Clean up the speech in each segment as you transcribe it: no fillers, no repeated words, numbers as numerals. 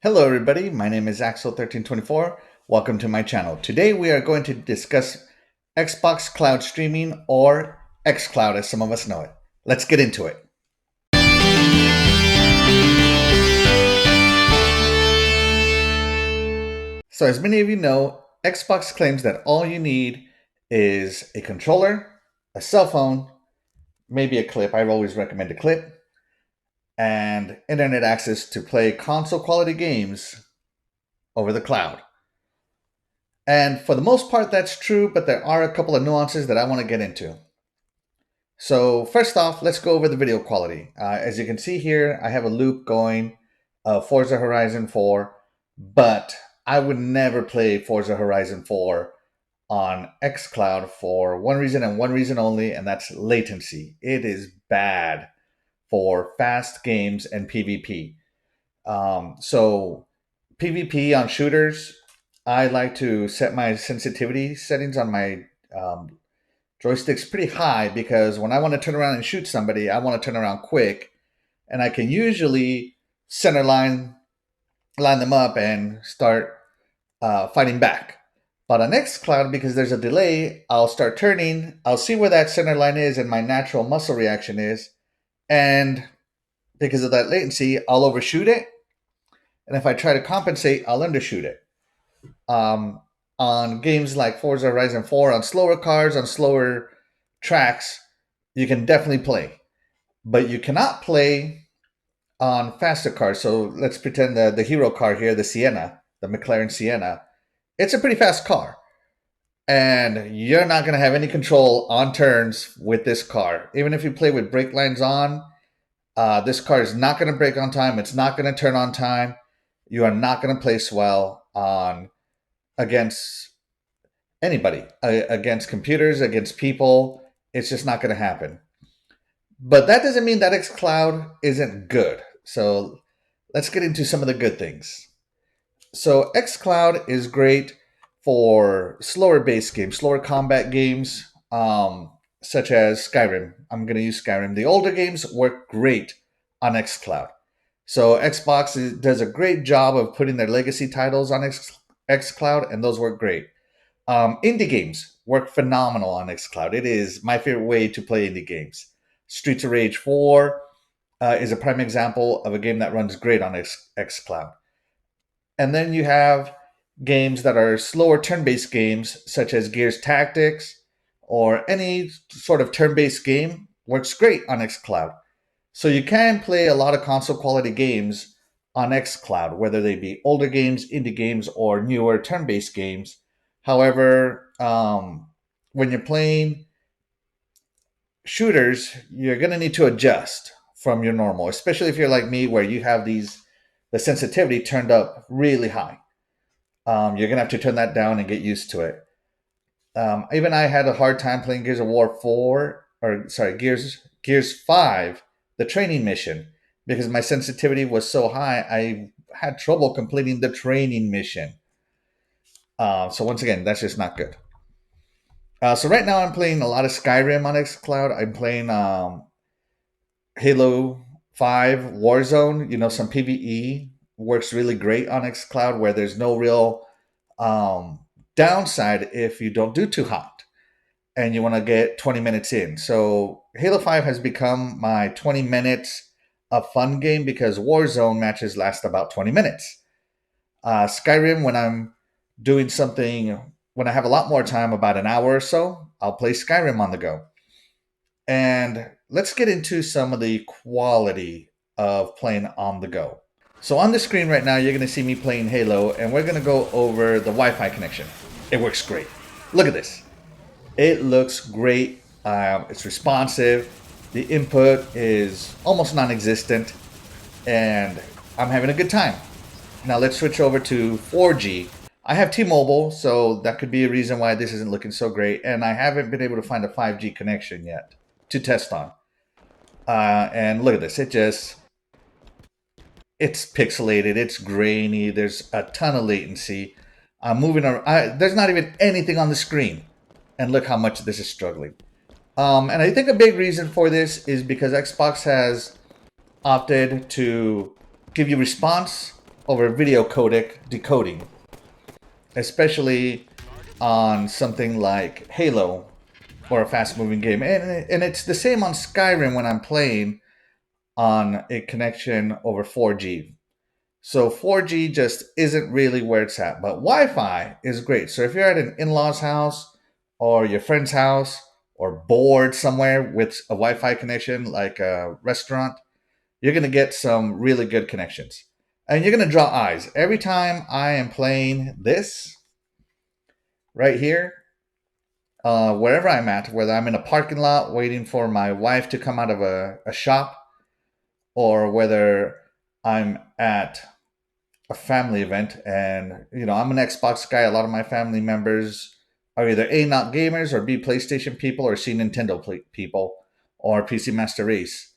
Hello everybody, my name is Axel1324. Welcome to my channel. Today we are going to discuss Xbox Cloud Streaming, or Xcloud as some of us know it. Let's get into it. So as many of you know, Xbox claims that all you need is a controller, a cell phone, maybe a clip. I always recommend a clip, and internet access to play console quality games over the cloud. And for the most part, that's true, but there are a couple of nuances that I want to get into. So first off, let's go over the video quality. As you can see here, I have a loop going of Forza Horizon 4, but I would never play Forza Horizon 4 on Xcloud for one reason and one reason only, and that's latency. It is bad for fast games and PvP. So PvP on shooters, I like to set my sensitivity settings on my joystick's pretty high, because when I want to turn around and shoot somebody, I want to turn around quick, and I can usually center line them up and start fighting back. But on Xcloud, because there's a delay, I'll start turning, I'll see where that center line is and my natural muscle reaction is, and because of that latency, I'll overshoot it, and if I try to compensate, I'll undershoot it. On games like Forza Horizon 4, on slower cars, on slower tracks, you can definitely play. But you cannot play on faster cars. So let's pretend the hero car here, the Sienna, the McLaren Sienna, it's a pretty fast car. And you're not going to have any control on turns with this car. Even if you play with brake lines on, this car is not going to brake on time. It's not going to turn on time. You are not going to place well on against anybody, against computers, against people. It's just not going to happen. But that doesn't mean that Xcloud isn't good. So let's get into some of the good things. So Xcloud is great for slower base games, slower combat games, such as Skyrim. I'm going to use Skyrim. The older games work great on Xcloud. So Xbox does a great job of putting their legacy titles on Xcloud, and those work great. Indie games work phenomenal on Xcloud. It is my favorite way to play indie games. Streets of Rage 4 is a prime example of a game that runs great on Xcloud. And then you have games that are slower turn-based games, such as Gears Tactics, or any sort of turn-based game works great on Xcloud. So you can play a lot of console quality games on Xcloud, whether they be older games, indie games, or newer turn-based games. However, when you're playing shooters, you're going to need to adjust from your normal, especially if you're like me, where you have the sensitivity turned up really high. You're going to have to turn that down and get used to it. Even I had a hard time playing Gears of War 4, or sorry, Gears 5, the training mission, because my sensitivity was so high, I had trouble completing the training mission. So once again, that's just not good. So right now I'm playing a lot of Skyrim on Xcloud. I'm playing Halo 5 Warzone. You know, some PvE works really great on Xcloud, where there's no real downside if you don't do too hot and you want to get 20 minutes in. So Halo 5 has become my 20 minutes of fun game, because Warzone matches last about 20 minutes. Skyrim, when I'm doing something, when I have a lot more time, about an hour or so, I'll play Skyrim on the go. And let's get into some of the quality of playing on the go. So on the screen right now, you're going to see me playing Halo, and we're going to go over the Wi-Fi connection. It works great. Look at this. It looks great. It's responsive. The input is almost non-existent, and I'm having a good time. Now let's switch over to 4G. I have T-Mobile, so that could be a reason why this isn't looking so great, and I haven't been able to find a 5G connection yet to test on. And look at this. It's pixelated, it's grainy, there's a ton of latency. I'm moving around. There's not even anything on the screen. And look how much this is struggling. And I think a big reason for this is because Xbox has opted to give you response over video codec decoding, especially on something like Halo or a fast moving game. And it's the same on Skyrim when I'm playing on a connection over 4G. So 4G just isn't really where it's at, but Wi-Fi is great. So if you're at an in-laws house or your friend's house or bored somewhere with a Wi-Fi connection like a restaurant, you're going to get some really good connections. And you're going to draw eyes. Every time I am playing this right here, wherever I'm at, whether I'm in a parking lot waiting for my wife to come out of a shop, or whether I'm at a family event and I'm an Xbox guy. A lot of my family members are either A, not gamers, or B, PlayStation people, or C, Nintendo people, or PC Master Race.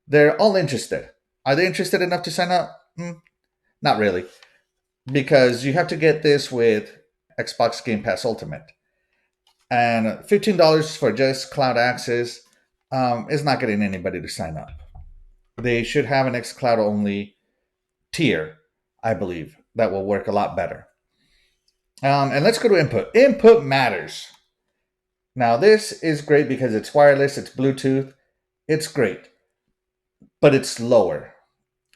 They're all interested. Are they interested enough to sign up? Not really, because you have to get this with Xbox Game Pass Ultimate, and $15 for just cloud access is not getting anybody to sign up. They should have an Xcloud only tier, I believe, that will work a lot better. And let's go to input. Input matters. Now, this is great because it's wireless, it's Bluetooth, it's great, but it's lower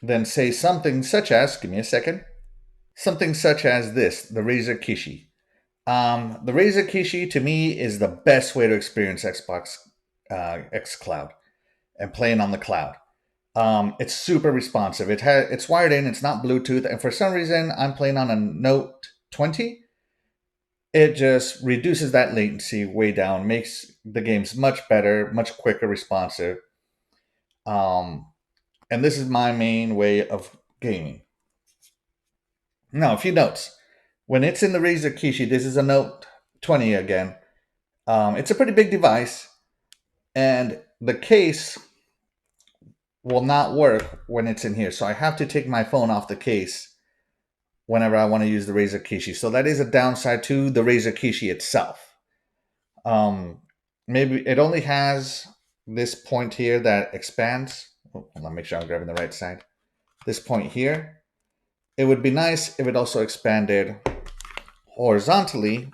than, say, something such as, give me a second, something such as this, the Razer Kishi. The Razer Kishi, to me, is the best way to experience Xbox xCloud and playing on the cloud. It's super responsive. It's wired in. It's not Bluetooth. And for some reason, I'm playing on a Note 20. It just reduces that latency way down, makes the games much better, much quicker, responsive. Um, and this is my main way of gaming. Now, a few notes. When it's in the Razer Kishi, this is a Note 20 again. It's a pretty big device, and the case will not work when it's in here. So I have to take my phone off the case whenever I want to use the Razer Kishi. So that is a downside to the Razer Kishi itself. Maybe it only has this point here that expands. Oh, let me make sure I'm grabbing the right side. This point here. It would be nice if it also expanded horizontally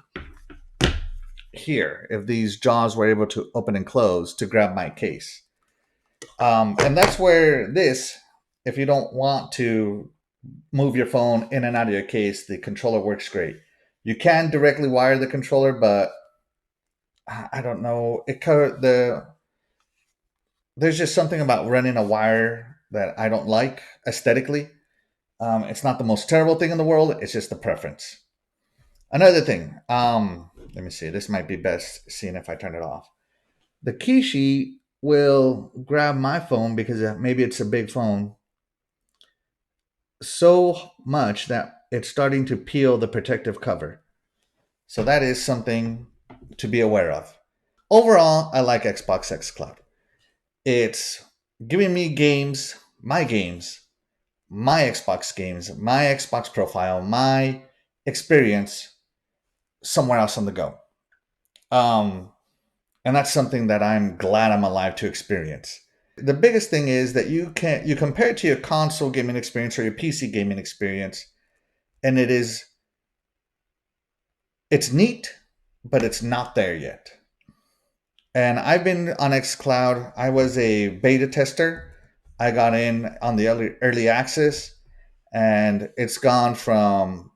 here, if these jaws were able to open and close to grab my case. And that's where this, if you don't want to move your phone in and out of your case, the controller works great. You can directly wire the controller, but I don't know. There's just something about running a wire that I don't like aesthetically. It's not the most terrible thing in the world. It's just a preference. Another thing. Let me see. This might be best seeing if I turn it off. The Kishi will grab my phone because maybe it's a big phone so much that it's starting to peel the protective cover. So that is something to be aware of. Overall, I like Xbox xCloud. It's giving me games, my Xbox games, my Xbox profile, my experience somewhere else on the go. And that's something that I'm glad I'm alive to experience. The biggest thing is that you compare it to your console gaming experience or your PC gaming experience, and it's neat, but it's not there yet. And I've been on xCloud. I was a beta tester. I got in on the early access, and it's gone from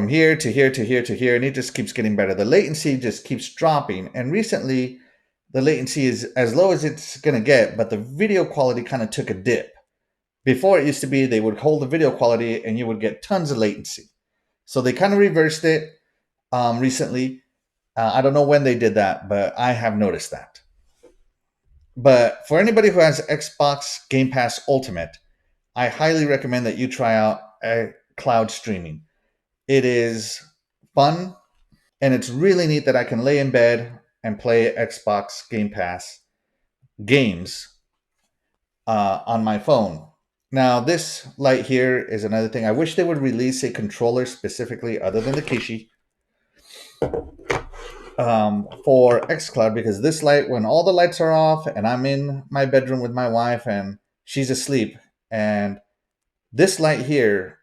here to here to here to here, and it just keeps getting better. The latency just keeps dropping, and recently the latency is as low as it's going to get, but the video quality kind of took a dip. Before, it used to be they would hold the video quality and you would get tons of latency. So they kind of reversed it recently. I don't know when they did that, but I have noticed that. But for anybody who has Xbox Game Pass Ultimate, I highly recommend that you try out cloud streaming. It is fun, and it's really neat that I can lay in bed and play Xbox Game Pass games on my phone. Now, this light here is another thing. I wish they would release a controller specifically, other than the Kishi, for xCloud, because this light, when all the lights are off and I'm in my bedroom with my wife and she's asleep and This light here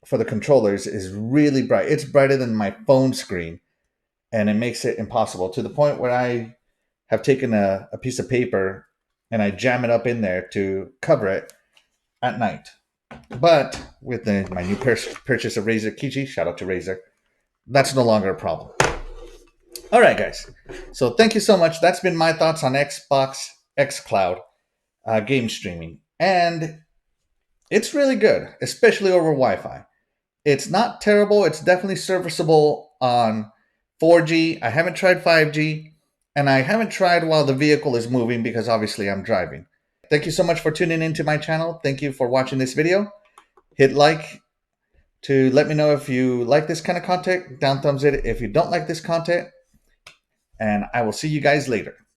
for the controllers is really bright. It's brighter than my phone screen, and it makes it impossible, to the point where I have taken a piece of paper and I jam it up in there to cover it at night. But with my new purchase of Razer Kichi, shout out to Razer, that's no longer a problem. All right, guys. So thank you so much. That's been my thoughts on Xbox Xcloud game streaming. And it's really good, especially over Wi Fi. It's not terrible. It's definitely serviceable on 4G. I haven't tried 5G, and I haven't tried while the vehicle is moving because obviously I'm driving. Thank you so much for tuning into my channel. Thank you for watching this video. Hit like to let me know if you like this kind of content. Down thumbs it if you don't like this content. And I will see you guys later.